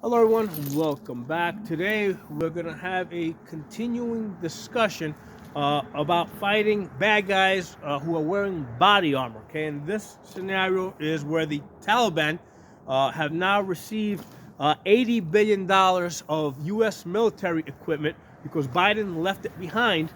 Hello everyone, welcome back. Today we're going to have a continuing discussion about fighting bad guys who are wearing body armor. Okay, and this scenario is where the Taliban have now received $80 billion of U.S. military equipment because Biden left it behind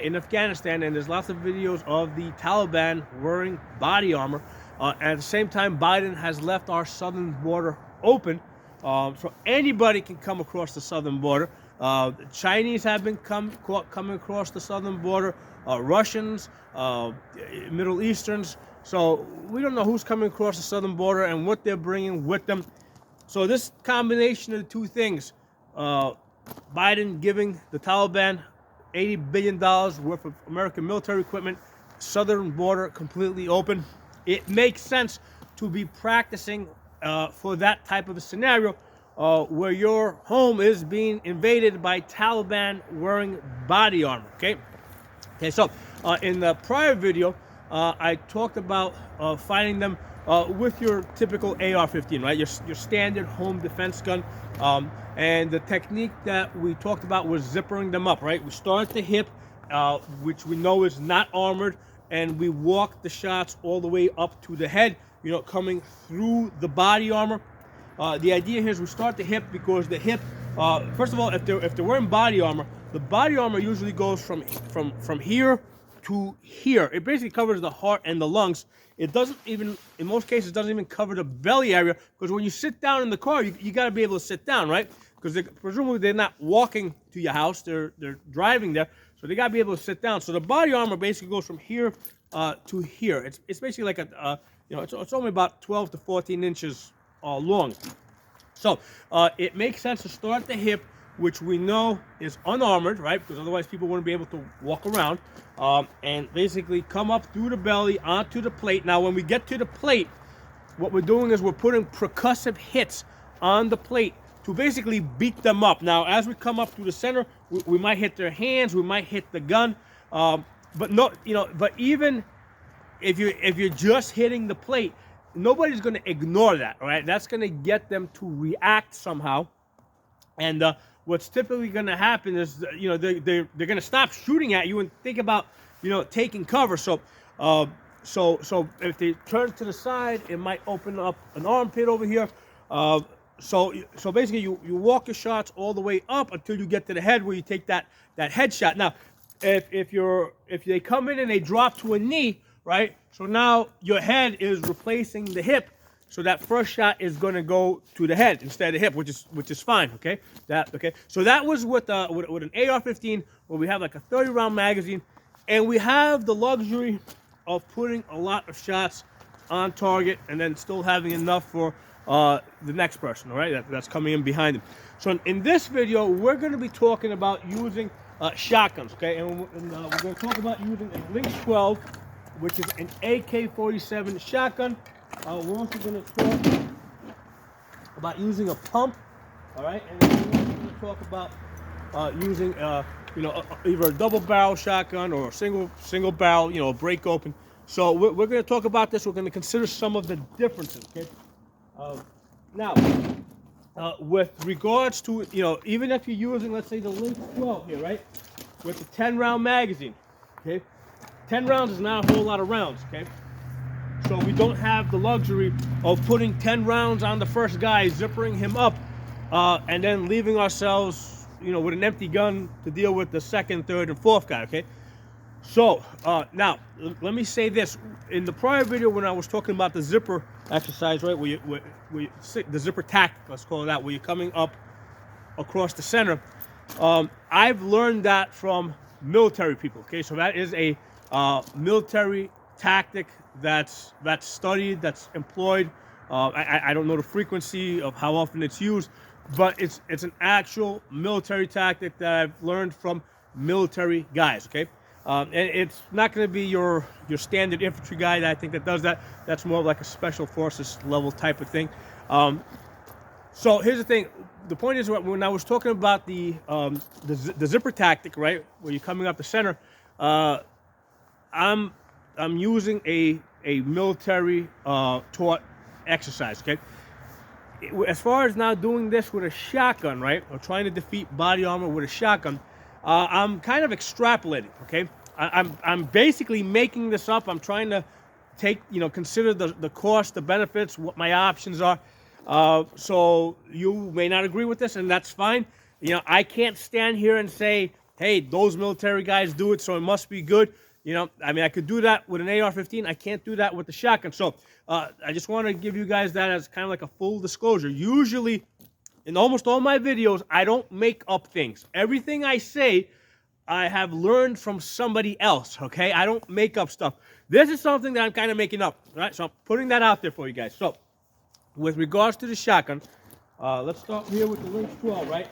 in Afghanistan, and there's lots of videos of the Taliban wearing body armor. At the same time, Biden has left our southern border open. So anybody can come across the southern border. The Chinese have been coming across the southern border. Russians, Middle Easterns. So we don't know who's coming across the southern border and what they're bringing with them. So this combination of the two things, Biden giving the Taliban $80 billion worth of American military equipment, southern border completely open, it makes sense to be practicing for that type of a scenario where your home is being invaded by Taliban wearing body armor. Okay, so in the prior video, I talked about fighting them with your typical AR-15, right? Your standard home defense gun. And the technique that we talked about was zippering them up, right? We start at the hip, which we know is not armored, and we walk the shots all the way up to the head, coming through the body armor. The idea here is we start the hip because the hip, first of all, if they're wearing body armor, the body armor usually goes from here to here. It basically covers the heart and the lungs. It doesn't even, in most cases, doesn't even cover the belly area, because when you sit down in the car, you got to be able to sit down, right? Because presumably they're not walking to your house, they're driving there, so they got to be able to sit down. So the body armor basically goes from here to here. It's basically like it's only about 12 to 14 inches long. So it makes sense to start at the hip, which we know is unarmored, right? Because otherwise people wouldn't be able to walk around, and basically come up through the belly onto the plate. Now, when we get to the plate, what we're doing is we're putting percussive hits on the plate to basically beat them up. Now, as we come up through the center, we might hit their hands, we might hit the gun, but no, but even if you're just hitting the plate, nobody's going to ignore that, all right? That's going to get them to react somehow. And what's typically going to happen is, they're going to stop shooting at you and think about, taking cover. So if they turn to the side, it might open up an armpit over here. So basically, you walk your shots all the way up until you get to the head, where you take that headshot. Now, if they come in and they drop to a knee, right? So now your head is replacing the hip. So that first shot is going to go to the head instead of the hip, which is fine. Okay. So that was with an AR-15, where we have like a 30-round magazine, and we have the luxury of putting a lot of shots on target, and then still having enough for the next person. All right, that's coming in behind them. So in this video, we're going to be talking about using shotguns. Okay, and we're going to talk about using a Lynks 12, which is an AK-47 shotgun. We're also going to talk about using a pump, all right, and then we're also going to talk about using, either a double-barrel shotgun or a single barrel, a break open. So we're going to talk about this. We're going to consider some of the differences. Okay. Now, with regards to, even if you're using, let's say, the Lynks 12 here, right, with the 10-round magazine, okay, 10 rounds is not a whole lot of rounds, okay? So we don't have the luxury of putting 10 rounds on the first guy, zippering him up, and then leaving ourselves, with an empty gun to deal with the second, third, and fourth guy, okay? So, now, let me say this. In the prior video, when I was talking about the zipper exercise, right, the zipper tactic, let's call it that, where you're coming up across the center, I've learned that from military people, okay? So that is a military tactic that's studied, that's employed. I don't know the frequency of how often it's used, but it's an actual military tactic that I've learned from military guys, okay? And it's not going to be your standard infantry guy that I think that does that. That's more like a special forces level type of thing. So here's the thing. The point is, when I was talking about the zipper tactic, right, where you're coming up the center, I'm using a military taught exercise. Okay, as far as now doing this with a shotgun, right, or trying to defeat body armor with a shotgun, I'm kind of extrapolating, okay? I'm basically making this up. I'm trying to consider the cost, the benefits, what my options are. So you may not agree with this, and that's fine. I can't stand here and say, hey, those military guys do it, so it must be good. I could do that with an AR-15. I can't do that with the shotgun. So I just want to give you guys that as kind of like a full disclosure. Usually, in almost all my videos, I don't make up things. Everything I say, I have learned from somebody else, okay? I don't make up stuff. This is something that I'm kind of making up, right? So I'm putting that out there for you guys. So with regards to the shotgun, let's start here with the Lynks 12, right?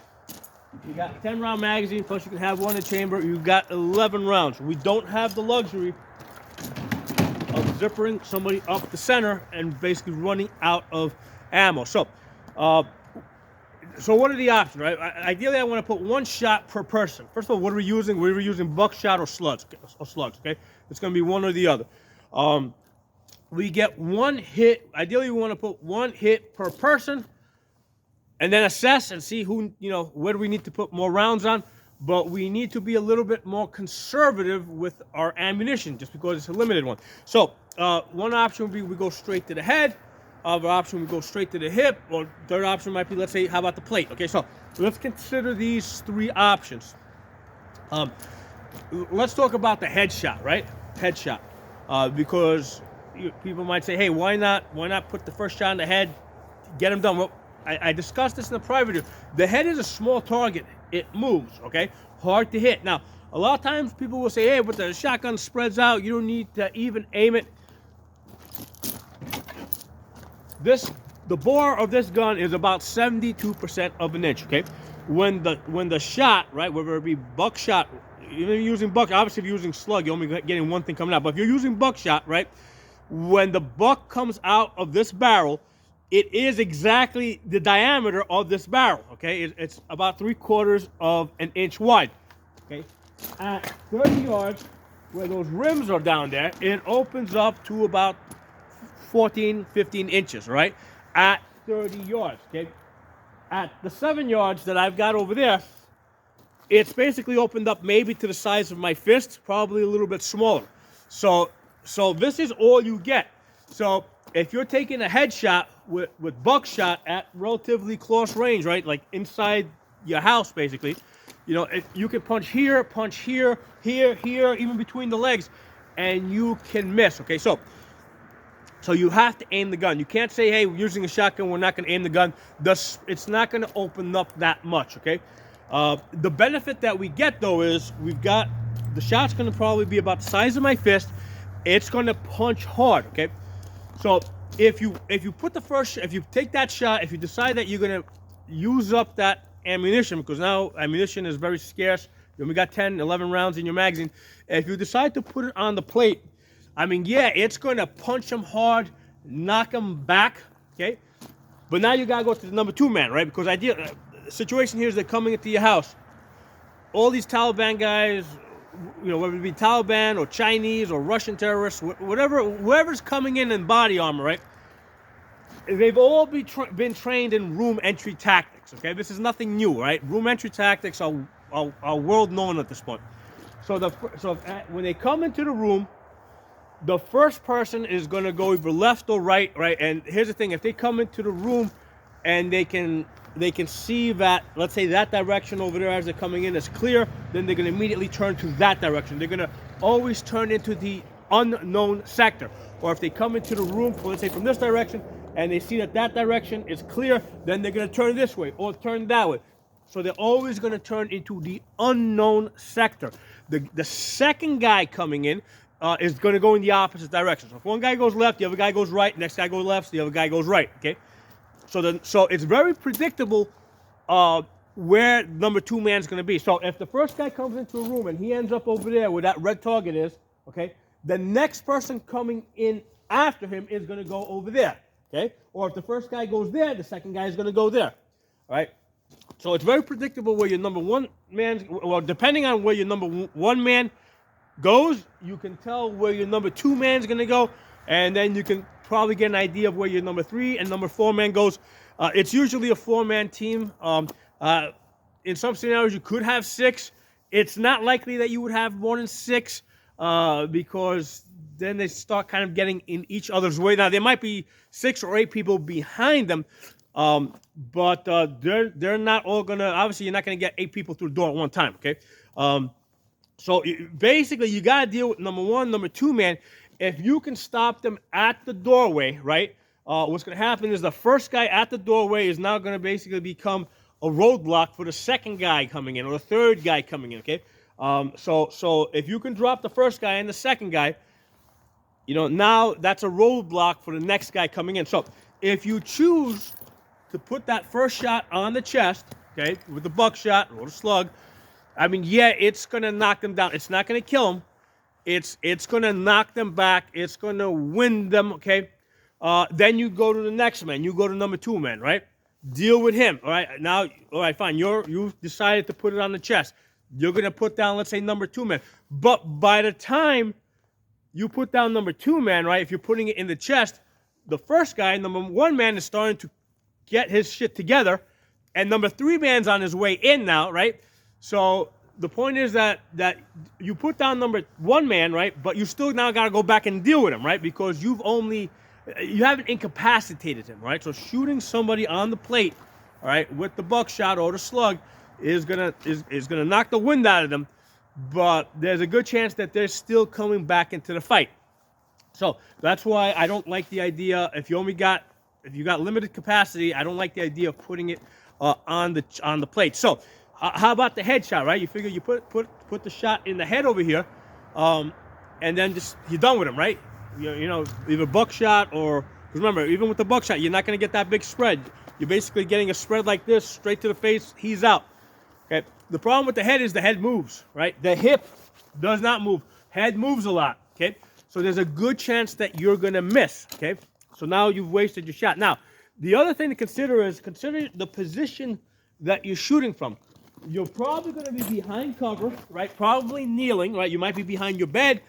You got a 10-round magazine, plus you can have one in the chamber. You got 11 rounds. We don't have the luxury of zippering somebody up the center and basically running out of ammo. So what are the options, right? Ideally, I want to put one shot per person. First of all, what are we using? We're using buckshot or slugs, okay? It's going to be one or the other. We get one hit. Ideally, we want to put one hit per person, and then assess and see where do we need to put more rounds on. But we need to be a little bit more conservative with our ammunition, just because it's a limited one. So one option would be we go straight to the head. Other option we go straight to the hip. Or third option might be, let's say, how about the plate? Okay, so let's consider these three options. Let's talk about the headshot, right? Headshot, because people might say, hey, why not put the first shot in the head, get them done? Well, I discussed this in the prior video. The head is a small target. It moves, okay? Hard to hit. Now, a lot of times people will say, hey, but the shotgun spreads out. You don't need to even aim it. The bore of this gun is about 72% of an inch, okay? When the shot, right, whether it be buckshot, even using obviously if you're using slug, you're only getting one thing coming out. But if you're using buckshot, right, when the buck comes out of this barrel, it is exactly the diameter of this barrel, okay? It's about 3/4 of an inch wide, okay? At 30 yards, where those rims are down there, it opens up to about 14, 15 inches, right? At 30 yards, okay? At the 7 yards that I've got over there, it's basically opened up maybe to the size of my fist, probably a little bit smaller. So this is all you get. So if you're taking a headshot with buckshot at relatively close range, right, like inside your house, basically, if you can punch here, here, even between the legs, and you can miss, okay? So you have to aim the gun. You can't say, hey, we're using a shotgun, we're not going to aim the gun. It's not going to open up that much, okay? The benefit that we get, though, is the shot's going to probably be about the size of my fist. It's going to punch hard, okay? So if you take that shot, if you decide that you're going to use up that ammunition, because now ammunition is very scarce, you only got 10, 11 rounds in your magazine. If you decide to put it on the plate, yeah, it's going to punch them hard, knock them back, okay? But now you got to go to the number 2 man, right? Because the situation here is they're coming into your house. All these Taliban guys, whether it be Taliban or Chinese or Russian terrorists, whoever's coming in body armor, right? They've all been trained in room entry tactics, okay? This is nothing new, right? Room entry tactics are world known at this point. So when they come into the room, the first person is going to go either left or right? And here's the thing: if they come into the room and they can see that, let's say that direction over there as they're coming in is clear, then they're going to immediately turn to that direction. They're going to always turn into the unknown sector. Or if they come into the room, let's say from this direction, and they see that direction is clear, then they're going to turn this way or turn that way. So they're always going to turn into the unknown sector. The second guy coming in is going to go in the opposite direction. So if one guy goes left, the other guy goes right, next guy goes left, the other guy goes right, okay? So it's very predictable where number 2 man's going to be. So if the first guy comes into a room and he ends up over there where that red target is, okay, the next person coming in after him is going to go over there, okay? Or if the first guy goes there, the second guy is going to go there, all right? So it's very predictable where your number 1 man, well, depending on where your number 1 man goes, you can tell where your number 2 man's going to go, and then you can probably get an idea of where your number 3 and number 4 man goes. It's usually a 4-man team. In some scenarios, you could have 6. It's not likely that you would have more than 6 because then they start kind of getting in each other's way. Now, there might be 6 or 8 people behind them, but they're not all going to, obviously, you're not going to get 8 people through the door at one time, okay? So basically, you got to deal with number 1, number 2 man. If you can stop them at the doorway, right, what's going to happen is the first guy at the doorway is now going to basically become a roadblock for the second guy coming in or the third guy coming in, okay? So if you can drop the first guy and the second guy, you know, now that's a roadblock for the next guy coming in. So if you choose to put that first shot on the chest, okay, with the buckshot or the slug, I mean, yeah, it's going to knock them down. It's not going to kill them. It's going to knock them back. It's going to win them, okay? Then you go to the next man. You go to number 2 man, right? Deal with him, all right? Now, all right, fine. You've decided to put it on the chest. You're going to put down, let's say, number 2 man. But by the time you put down number 2 man, right, if you're putting it in the chest, the first guy, number 1 man, is starting to get his shit together, and number 3 man's on his way in now, right? So the point is that you put down number 1 man, right, but you still now got to go back and deal with him, right, because you haven't incapacitated him, right? So shooting somebody on the plate, all right, with the buckshot or the slug is gonna knock the wind out of them, but there's a good chance that they're still coming back into the fight. So that's why I don't like the idea. If you got limited capacity, I don't like the idea of putting it on the plate. So how about the headshot, right? You figure you put the shot in the head over here, and then just you're done with him, right? You know, either buckshot or, because remember, even with the buckshot, you're not going to get that big spread. You're basically getting a spread like this, straight to the face, he's out. Okay. The problem with the head is the head moves, right? The hip does not move. Head moves a lot, okay? So there's a good chance that you're going to miss, okay? So now you've wasted your shot. Now, the other thing to consider is the position that you're shooting from. You're probably going to be behind cover, right? Probably kneeling, right? You might be behind your bed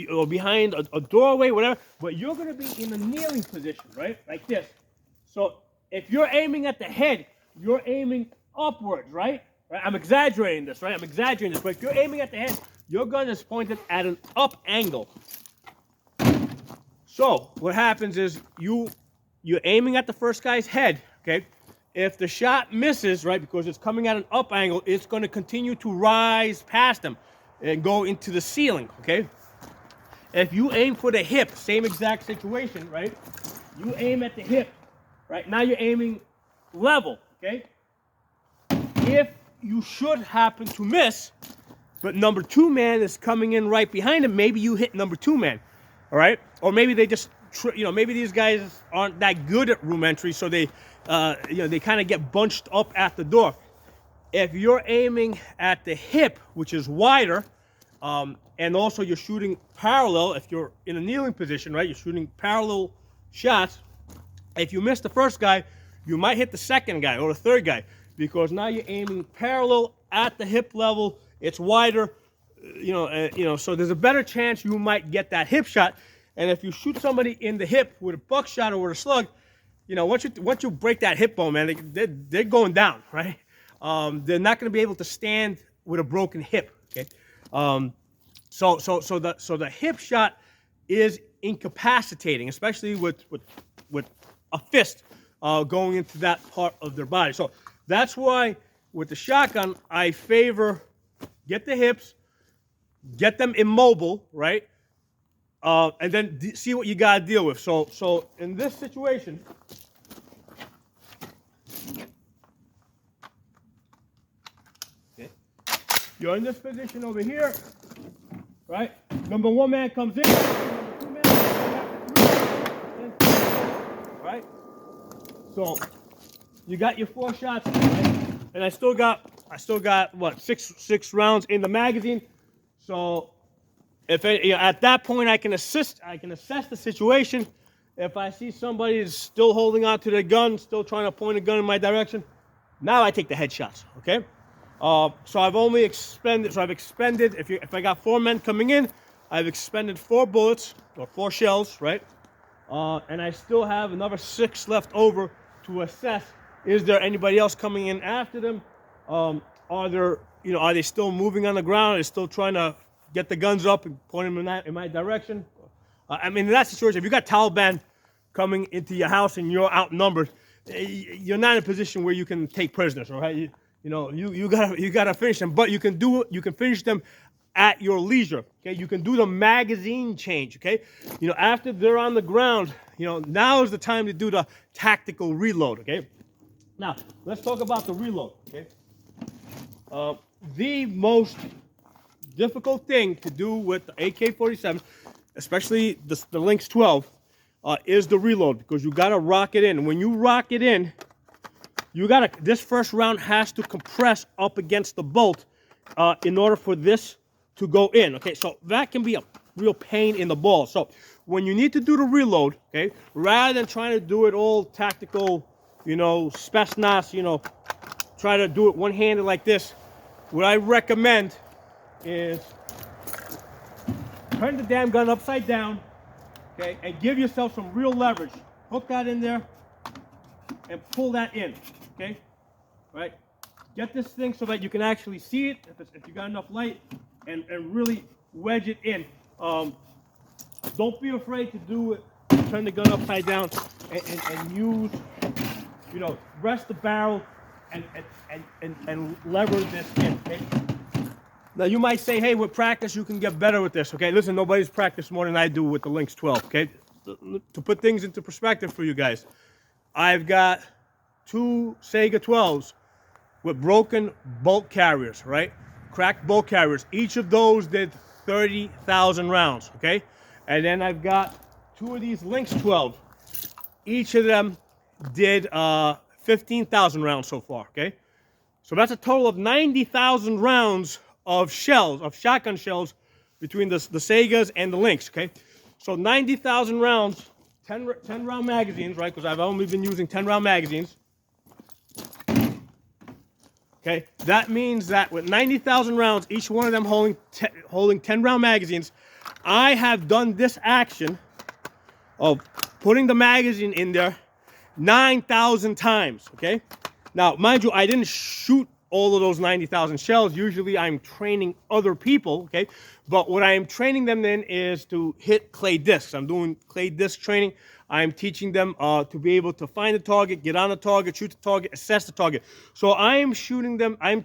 or behind a doorway, whatever, but you're going to be in a kneeling position, right? Like this. So if you're aiming at the head, you're aiming upwards, right? I'm exaggerating this, right? But if you're aiming at the head, your gun is pointed at an up angle. So what happens is you're aiming at the first guy's head, okay? If the shot misses, right, because it's coming at an up angle, it's going to continue to rise past him and go into the ceiling, okay? If you aim for the hip, same exact situation, right? You aim at the hip, right? Now you're aiming level, okay? If you should happen to miss, but number 2 man is coming in right behind him, maybe you hit number 2 man, all right? Or maybe they just, maybe these guys aren't that good at room entry, so they, they kind of get bunched up at the door. If you're aiming at the hip, which is wider, and also you're shooting parallel, if you're in a kneeling position, right, you're shooting parallel shots. If you miss the first guy, you might hit the second guy or the third guy, because now you're aiming parallel at the hip level. It's wider, so there's a better chance you might get that hip shot. And if you shoot somebody in the hip with a buckshot or with a slug, once you break that hip bone, man, they're going down, right? They're not going to be able to stand with a broken hip. Okay, so the hip shot is incapacitating, especially with a fist going into that part of their body. So that's why with the shotgun, I favor get the hips, get them immobile, right? And then see what you got to deal with. So in this situation, okay, you're in this position over here, right? Number 1 man comes in, number 2 man comes in, right? So you got your 4 shots, right? And I still got what, six rounds in the magazine. So if at that point I can assess the situation. If I see somebody is still holding on to their gun, still trying to point a gun in my direction, now I take the headshots. Okay. So I've only expended. So I've expended. If I got 4 men coming in, I've expended 4 bullets or 4 shells, right? and I still have another 6 left over to assess. Is there anybody else coming in after them? Are they still moving on the ground? Are they still trying to get the guns up and point them in my direction? I mean, in that situation, if you got Taliban coming into your house and you're outnumbered, you're not in a position where you can take prisoners, right? You gotta finish them, but you can finish them at your leisure. Okay, you can do the magazine change. Okay, after they're on the ground, now is the time to do the tactical reload. Okay, now let's talk about the reload. Okay, the most difficult thing to do with the AK-47, especially the Lynks 12, is the reload, because you gotta rock it in. When you rock it in, this first round has to compress up against the bolt in order for this to go in. Okay, so that can be a real pain in the balls. So when you need to do the reload, okay, rather than trying to do it all tactical, spetsnaz, try to do it one-handed like this, what I recommend is turn the damn gun upside down, okay, and give yourself some real leverage. Hook that in there and pull that in, okay, right? Get this thing so that you can actually see it if you got enough light, and really wedge it in. Don't be afraid to do it. Turn the gun upside down and use, rest the barrel and lever this in, okay? Now you might say, hey, with practice you can get better with this, okay? Listen, nobody's practiced more than I do with the Lynks 12, okay? To put things into perspective for you guys, I've got 2 Sega 12s with broken bolt carriers, right? Cracked bolt carriers. Each of those did 30,000 rounds, okay? And then I've got 2 of these Lynks 12. Each of them did 15,000 rounds so far, okay? So that's a total of 90,000 rounds of shells, of shotgun shells, between the Segas and the Lynks, okay? So 90,000 rounds, 10 round magazines, right? Because I've only been using 10 round magazines. Okay, that means that with 90,000 rounds, each one of them holding 10 round magazines, I have done this action of putting the magazine in there 9,000 times, okay? Now, mind you, I didn't shoot all of those 90,000 shells. Usually I'm training other people, okay? But what I am training them in is to hit clay discs. I'm doing clay disc training. I'm teaching them to be able to find the target, get on the target, shoot the target, assess the target. So I am shooting them, I'm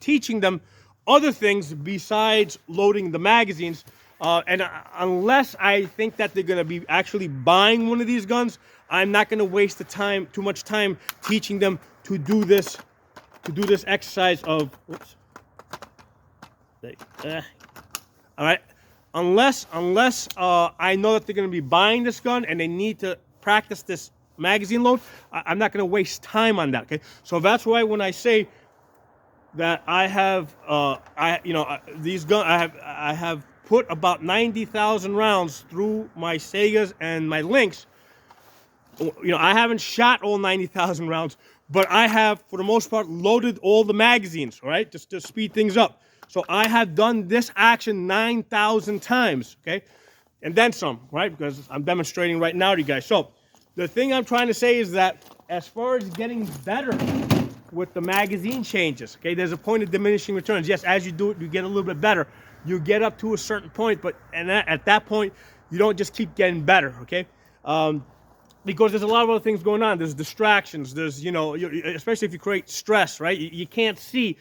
teaching them other things besides loading the magazines. And unless I think that they're gonna be actually buying one of these guns, I'm not gonna waste too much time teaching them to do this exercise of, whoops. All right. Unless I know that they're going to be buying this gun and they need to practice this magazine load, I'm not going to waste time on that. Okay, so that's why when I say that I have these guns, I have put about 90,000 rounds through my Segas and my Lynks. I haven't shot all 90,000 rounds, but I have, for the most part, loaded all the magazines. All right, just to speed things up. So I have done this action 9,000 times, okay? And then some, right? Because I'm demonstrating right now to you guys. So the thing I'm trying to say is that as far as getting better with the magazine changes, okay, there's a point of diminishing returns. Yes, as you do it, you get a little bit better. You get up to a certain point, at that point, you don't just keep getting better, okay? Because there's a lot of other things going on. There's distractions. There's, especially if you create stress, right? You can't see,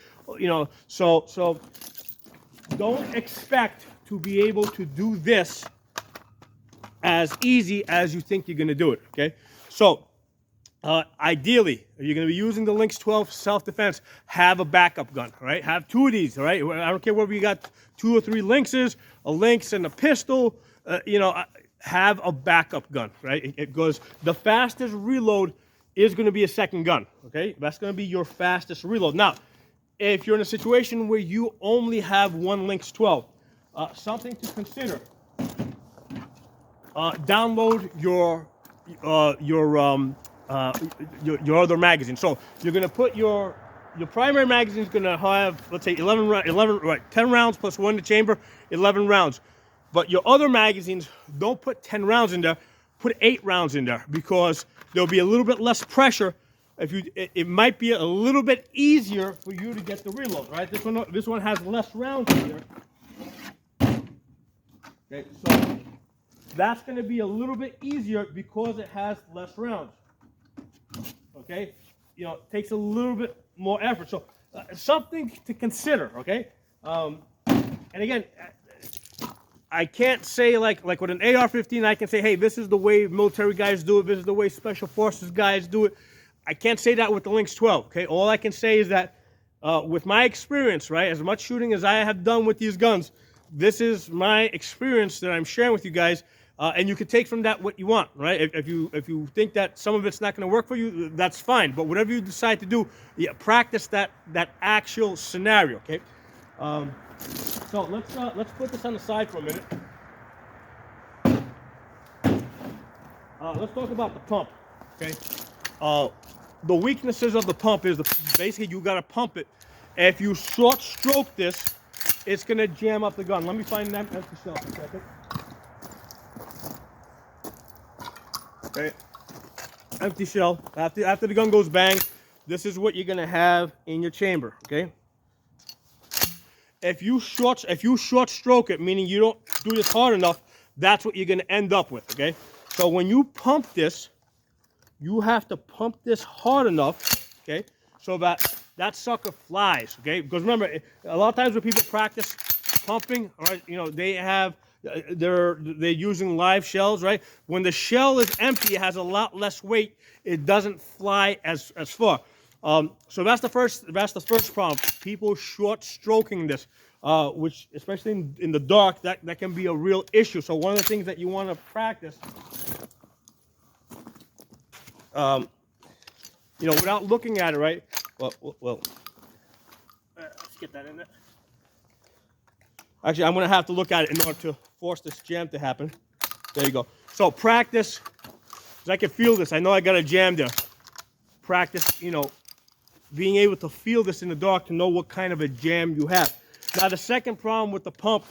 so don't expect to be able to do this as easy as you think you're going to do it, okay? So ideally, if you're going to be using the Lynks 12 self-defense, have a backup gun, right? Have 2 of these, all right? I don't care whether you got 2 or 3 Lynkses, a Lynx and a pistol, have a backup gun, right? Because the fastest reload is going to be a second gun, okay? That's going to be your fastest reload. Now, if you're in a situation where you only have 1 Lynks 12, something to consider, download your other magazine. So you're going to put your primary magazine is going to have, let's say, 10 rounds plus 1 in the chamber, 11 rounds. But your other magazines, don't put 10 rounds in there. put 8 rounds in there because there'll be a little bit less pressure. It might be a little bit easier for you to get the reload, right? This one has less rounds in here. Okay, so that's going to be a little bit easier because it has less rounds. Okay, it takes a little bit more effort. So something to consider. Okay, and again, I can't say like with an AR-15, I can say, hey, this is the way military guys do it. This is the way special forces guys do it. I can't say that with the Lynks 12. Okay, all I can say is that with my experience, right, as much shooting as I have done with these guns, this is my experience that I'm sharing with you guys. And you can take from that what you want, right? If you think that some of it's not going to work for you, that's fine. But whatever you decide to do, practice that actual scenario, okay? So let's put this on the side for a minute. Let's talk about the pump, okay? The weaknesses of the pump is basically you got to pump it. If you short stroke this, it's going to jam up the gun. Let me find that empty shell for a second. Okay, empty shell. After the gun goes bang, this is what you're gonna have in your chamber. Okay. If you short stroke it, meaning you don't do this hard enough, that's what you're gonna end up with. Okay. So when you pump this, you have to pump this hard enough. Okay. So that sucker flies. Okay. Because remember, a lot of times when people practice pumping, all right, they're using live shells, right? When the shell is empty, it has a lot less weight. It doesn't fly as far. So that's the first problem. People short stroking this, which especially in the dark, that can be a real issue. So one of the things that you want to practice, without looking at it, right? Well, let's get that in there. Actually, I'm going to have to look at it in order to force this jam to happen. There you go. So practice, because I can feel this. I know I got a jam there. Practice, being able to feel this in the dark to know what kind of a jam you have. Now, the second problem with the pump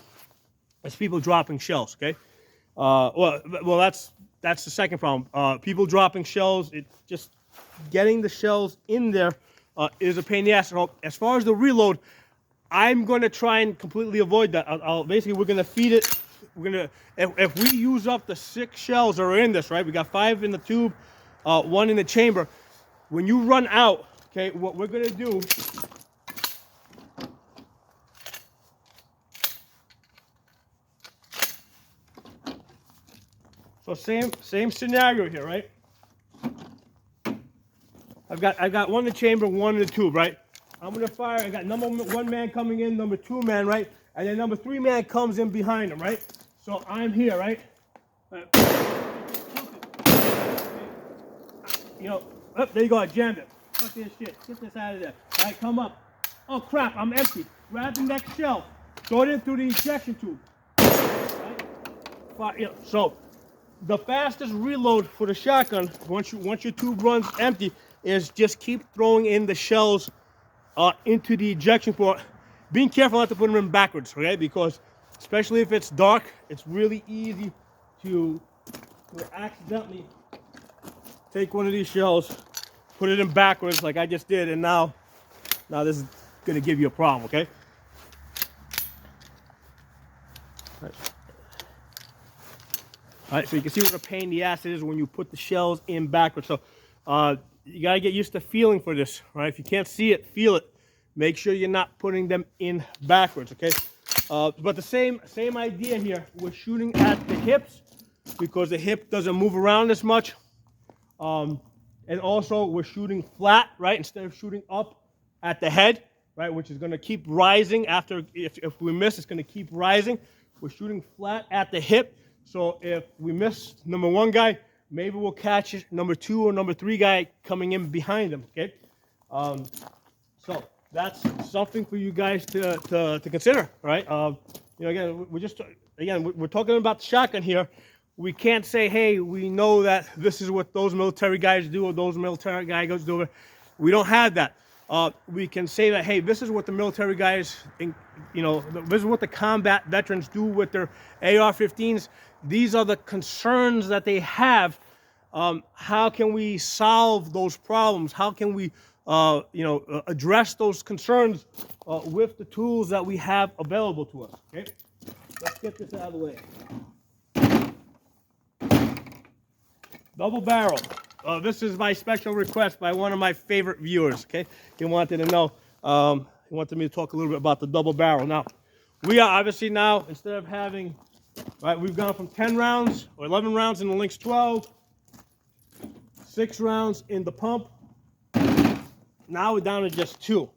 is people dropping shells, okay? Well, that's the second problem. People dropping shells, it's just getting the shells in there is a pain in the ass. So as far as the reload, I'm going to try and completely avoid that. Basically, we're going to feed it. If we use up the 6 shells that are in this, right? We got 5 in the tube, 1 in the chamber. When you run out, okay, what we're going to do. So same scenario here, right? I've got 1 in the chamber, 1 in the tube, right? I'm going to fire. I got number 1 man coming in, number 2 man, right? And then number 3 man comes in behind him, right? So I'm here, right? There you go. I jammed it. Fuck this shit. Get this out of there. All right, come up. Oh, crap. I'm empty. Grab the next shell. Throw it in through the ejection tube. Right? So the fastest reload for the shotgun, once your tube runs empty, is just keep throwing in the shells into the ejection port. Being careful not to put them in backwards, okay? Because especially if it's dark, it's really easy to accidentally take one of these shells, put it in backwards like I just did, and now this is gonna give you a problem, okay? All right, so you can see what a pain in the ass it is when you put the shells in backwards. So you gotta get used to feeling for this, right? If you can't see it, feel it. Make sure you're not putting them in backwards, okay? But the same idea here. We're shooting at the hips because the hip doesn't move around as much. And also we're shooting flat, right? Instead of shooting up at the head, right? Which is gonna keep rising after, if we miss, it's gonna keep rising. We're shooting flat at the hip. So if we miss number 1 guy, maybe we'll catch number 2 or number 3 guy coming in behind them, okay? So that's something for you guys to consider, right? Again, we're talking about the shotgun here. We can't say, hey, we know that this is what those military guys do or those military guys do. We don't have that. We can say that, hey, this is what the military guys, this is what the combat veterans do with their AR-15s. these are the concerns that they have. How can we solve those problems? How can we, address those concerns with the tools that we have available to us? Okay, let's get this out of the way. Double barrel. This is my special request by one of my favorite viewers. Okay, he wanted to know. He wanted me to talk a little bit about the double barrel. Now, we are obviously now, instead of having, right, we've gone from 10 rounds or 11 rounds in the Lynks 12, 6 rounds in the pump. Now we're down to just 2.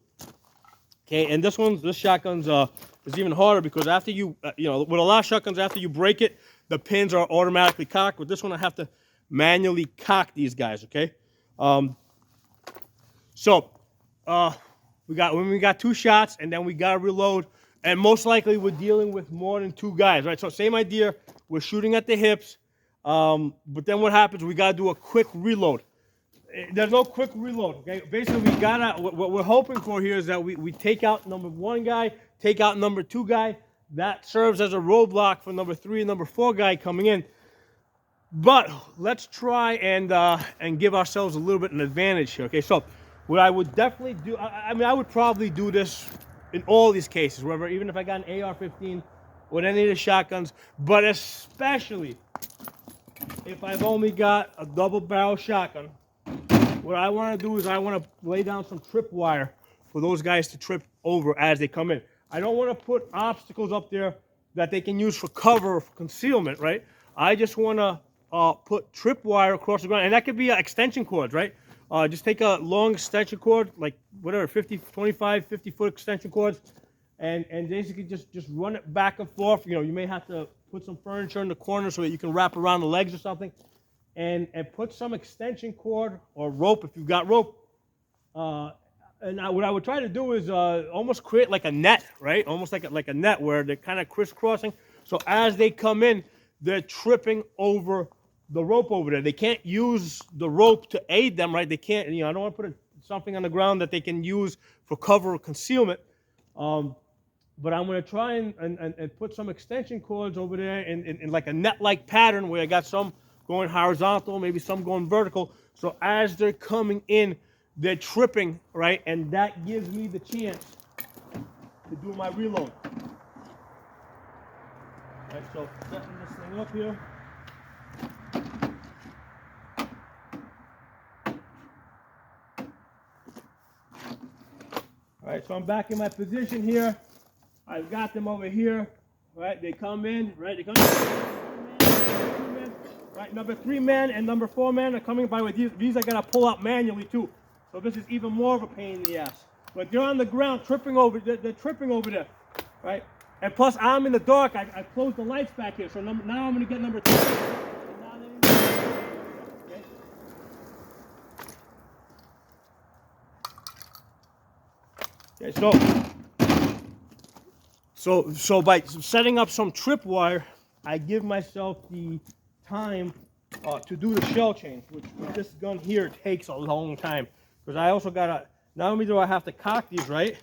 Okay, and this shotgun's is even harder because after you, with a lot of shotguns, after you break it, the pins are automatically cocked. With this one, I have to manually cock these guys. Okay, we got 2 shots, and then we got to reload, and most likely we're dealing with more than 2 guys, right? So same idea, we're shooting at the hips, but then what happens? We got to do a quick reload. There's no quick reload, okay? Basically, what we're hoping for here is that we take out number 1 guy, take out number 2 guy. That serves as a roadblock for number 3 and number 4 guy coming in. But let's try and give ourselves a little bit of an advantage here, okay? So what I would definitely do, I would probably do this in all these cases, wherever, even if I got an AR-15 with any of the shotguns, but especially if I've only got a double barrel shotgun. What I want to do is I want to lay down some trip wire for those guys to trip over as they come in. I don't want to put obstacles up there that they can use for cover or for concealment, right? I just want to put trip wire across the ground, and that could be extension cords, right? Just take a long extension cord, like whatever, 25, 50-foot extension cords, and basically just run it back and forth. You may have to put some furniture in the corner so that you can wrap around the legs or something. And put some extension cord or rope if you've got rope. What I would try to do is almost create like a net, right? Almost like a net where they're kind of crisscrossing. So as they come in, they're tripping over the rope over there. They can't use the rope to aid them, right? They can't, I don't want to put something on the ground that they can use for cover or concealment. But I'm going to try and put some extension cords over there in like a net-like pattern where I got some going horizontal, maybe some going vertical. So as they're coming in, they're tripping, right? And that gives me the chance to do my reload. All right, so setting this thing up here. All right, so I'm back in my position here. I've got them over here, right? They come in, right? They come in. Right, number 3 man and number 4 man are coming by with these I gotta pull out manually too. So this is even more of a pain in the ass. But they're on the ground tripping over, they're tripping over there, right? And plus I'm in the dark, I closed the lights back here, so now I'm gonna get number 2. Okay, so by setting up some tripwire, I give myself the time to do the shell change, which with this gun here takes a long time, because I also gotta, not only do I have to cock these right,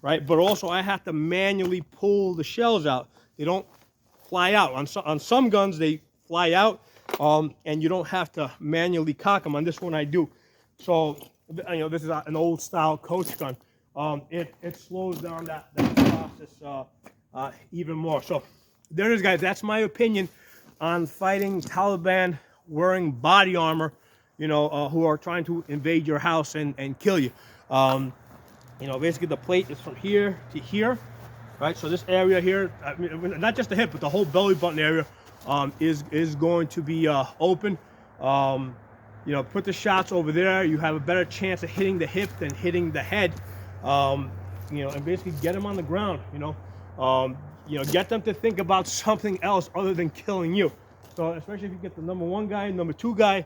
but also I have to manually pull the shells out. They don't fly out. On some guns they fly out, and you don't have to manually cock them. On this one I do. So this is an old style coach gun. It slows down that process even more. So there it is, guys. That's my opinion on fighting Taliban wearing body armor, who are trying to invade your house and kill you. Basically the plate is from here to here, right? So this area here, not just the hip, but the whole belly button area is going to be open. Put the shots over there. You have a better chance of hitting the hip than hitting the head. And basically get them on the ground. Get them to think about something else other than killing you. So especially if you get the number 1 guy, number 2 guy,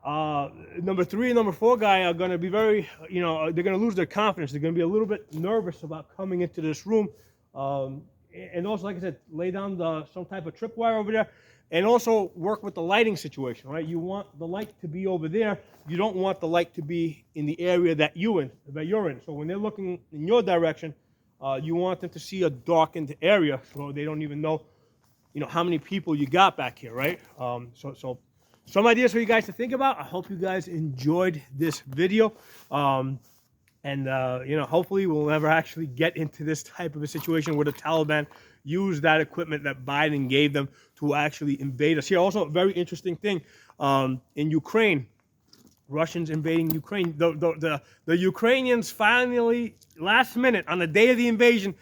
number 3 and number 4 guy are going to be very, they're going to lose their confidence. They're going to be a little bit nervous about coming into this room. And also, like I said, lay down some type of tripwire over there, and also work with the lighting situation, right? You want the light to be over there. You don't want the light to be in the area that you're in. So when they're looking in your direction, you want them to see a darkened area, so they don't even know how many people you got back here, right? So some ideas for you guys to think about. I hope you guys enjoyed this video. And hopefully we'll never actually get into this type of a situation where the Taliban use that equipment that Biden gave them to actually invade us. Here, also a very interesting thing, in Ukraine, Russians invading Ukraine. The Ukrainians finally, last minute, on the day of the invasion,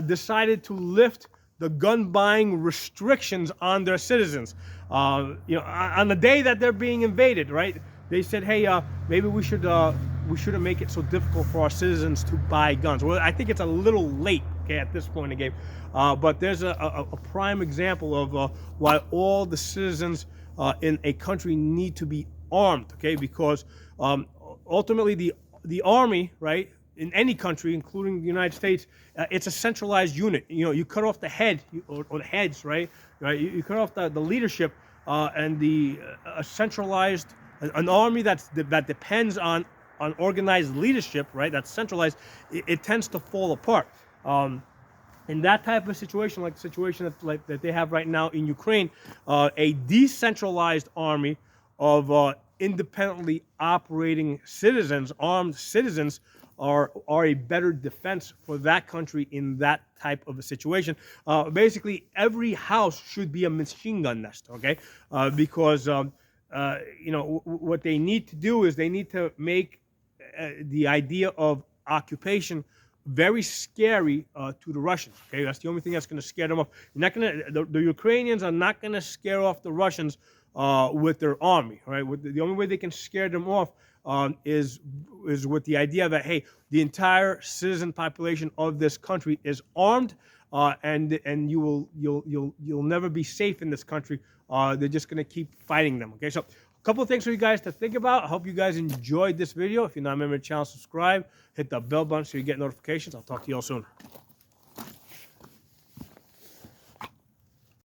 decided to lift the gun buying restrictions on their citizens. On the day that they're being invaded, right? They said, hey, maybe we shouldn't make it so difficult for our citizens to buy guns. Well, I think it's a little late, okay, at this point in the game. But there's a prime example of why all the citizens in a country need to be armed, okay? Because ultimately the army, right, in any country, including the United States, it's a centralized unit. You cut off the head or the heads, right? You cut off the leadership, and the centralized an army that depends on organized leadership, right? That's centralized. It tends to fall apart. In that type of situation, like the situation that they have right now in Ukraine, a decentralized army of independently operating citizens, armed citizens, are a better defense for that country in that type of a situation. Basically, every house should be a machine gun nest, okay? Because what they need to do is they need to make the idea of occupation very scary to the Russians. Okay, that's the only thing that's going to scare them off. You're not going to. The Ukrainians are not going to scare off the Russians with their army. Right. The only way they can scare them off is with the idea that, hey, the entire citizen population of this country is armed, and you'll never be safe in this country. They're just going to keep fighting them. Okay, so a couple of things for you guys to think about. I hope you guys enjoyed this video. If you're not a member of the channel, subscribe, hit the bell button so you get notifications. I'll talk to you all soon.